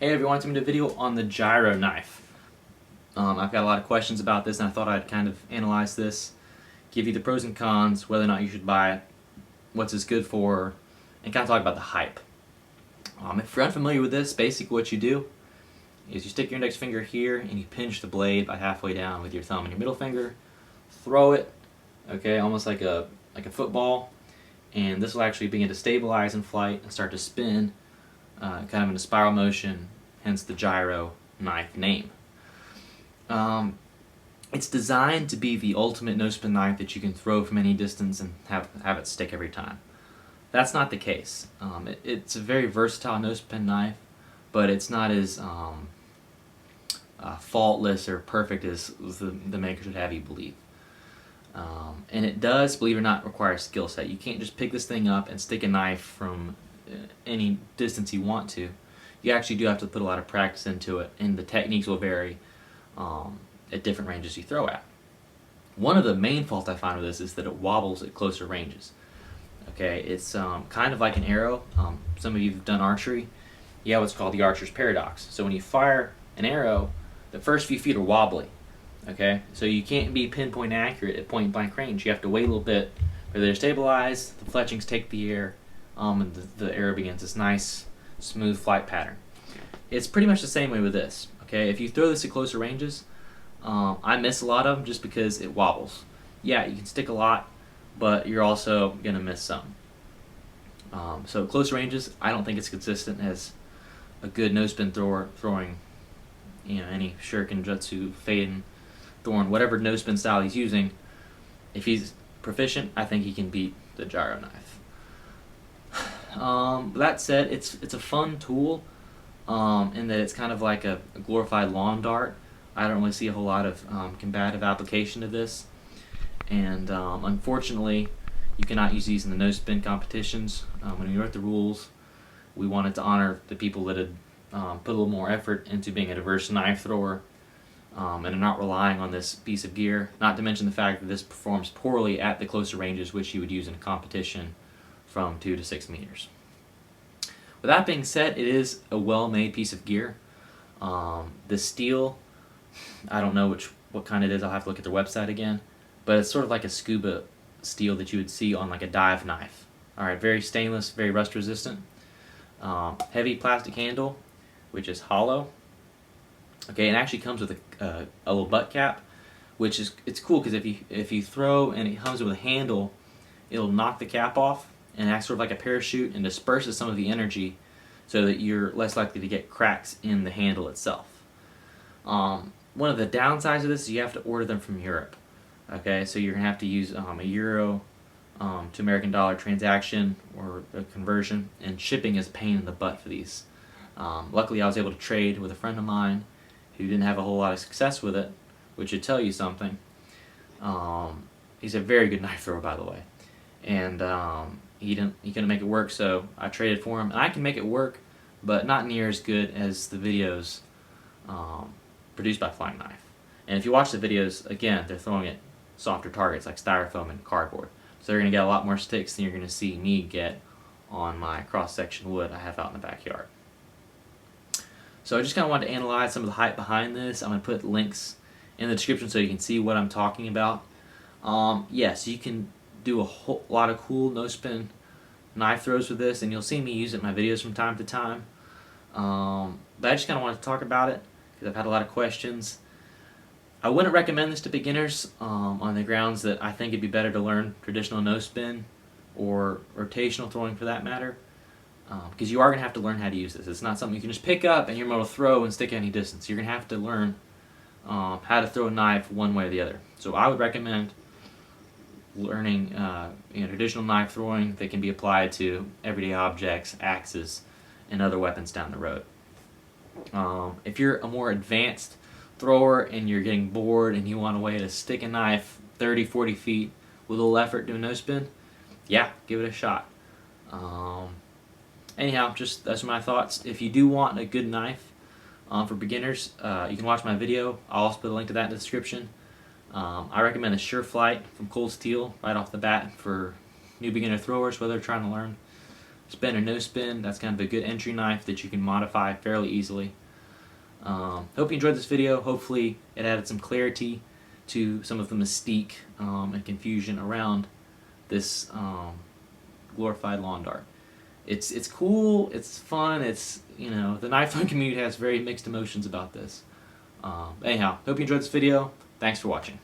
Hey everyone, it's going to be a video on the Gyro knife. I've got a lot of questions about this and I thought I'd kind of analyze this, give you the pros and cons, whether or not you should buy it, what's this good for, and kind of talk about the hype. If you're unfamiliar with this, basically what you do is you stick your index finger here and you pinch the blade by halfway down with your thumb and your middle finger, throw it, okay, almost like a football, and this will actually begin to stabilize in flight and start to spin kind of in a spiral motion, hence the gyro knife name. It's designed to be the ultimate no-spin knife that you can throw from any distance and have it stick every time. That's not the case. It's a very versatile no-spin knife, but it's not as faultless or perfect as the makers would have you believe. And it does, believe it or not, require a skill set. You can't just pick this thing up and stick a knife from any distance you want to. You actually do have to put a lot of practice into it, and the techniques will vary at different ranges you throw at. One of the main faults I find with this is that it wobbles at closer ranges. Okay, it's kind of like an arrow. Some of you have done archery. You have what's called the archer's paradox. So when you fire an arrow, the first few feet are wobbly. Okay, so you can't be pinpoint accurate at point blank range. You have to wait a little bit for they're stabilized, the fletchings take the air, and the arrow begins this nice, smooth flight pattern. It's pretty much the same way with this. Okay, if you throw this at closer ranges, I miss a lot of them just because it wobbles. Yeah, you can stick a lot, but you're also gonna miss some. So at closer ranges, I don't think it's consistent as a good no-spin thrower throwing, any shuriken, jutsu, faden, thorn, whatever no-spin style he's using. If he's proficient, I think he can beat the gyro knife. That said, it's a fun tool in that it's kind of like a glorified lawn dart. I don't really see a whole lot of combative application to this, and unfortunately you cannot use these in the no-spin competitions. When we wrote the rules, we wanted to honor the people that had put a little more effort into being a diverse knife thrower and are not relying on this piece of gear, not to mention the fact that this performs poorly at the closer ranges which you would use in a competition from 2 to 6 meters. With that being said, it is a well-made piece of gear. The steel, I don't know what kind it is, I'll have to look at their website again, but it's sort of like a scuba steel that you would see on like a dive knife. Alright, very stainless, very rust resistant. Heavy plastic handle, which is hollow. Okay, it actually comes with a little butt cap, which is cool because if you throw and it comes with a handle, it'll knock the cap off and acts sort of like a parachute and disperses some of the energy so that you're less likely to get cracks in the handle itself. One of the downsides of this is you have to order them from Europe. Okay, so you're going to have to use a euro to American dollar transaction or a conversion, and shipping is a pain in the butt for these. Luckily I was able to trade with a friend of mine who didn't have a whole lot of success with it, which should tell you something. He's a very good knife thrower, by the way, and he couldn't make it work, so I traded for him, and I can make it work, but not near as good as the videos produced by Flying Knife. And if you watch the videos, again, they're throwing at softer targets like styrofoam and cardboard, so they're going to get a lot more sticks than you're going to see me get on my cross-section wood I have out in the backyard. So I just kind of wanted to analyze some of the hype behind this. I'm going to put links in the description so you can see what I'm talking about. Yes, you can do a whole lot of cool no-spin knife throws with this, and you'll see me use it in my videos from time to time. But I just kind of wanted to talk about it because I've had a lot of questions. I wouldn't recommend this to beginners on the grounds that I think it'd be better to learn traditional no-spin or rotational throwing for that matter, because you are going to have to learn how to use this. It's not something you can just pick up and you're able to throw and stick any distance. You're going to have to learn how to throw a knife one way or the other. So I would recommend learning traditional knife throwing that can be applied to everyday objects, axes, and other weapons down the road. If you're a more advanced thrower and you're getting bored and you want a way to stick a knife 30, 40 feet with a little effort doing no spin, yeah, give it a shot. Anyhow, just that's my thoughts. If you do want a good knife for beginners, you can watch my video. I'll also put a link to that in the description. I recommend the Sure Flight from Cold Steel right off the bat for new beginner throwers, whether they're trying to learn spin or no spin. That's kind of a good entry knife that you can modify fairly easily. Hope you enjoyed this video. Hopefully it added some clarity to some of the mystique and confusion around this glorified lawn dart. It's cool, it's fun, it's, you know, the knife throwing community has very mixed emotions about this. Anyhow, hope you enjoyed this video. Thanks for watching.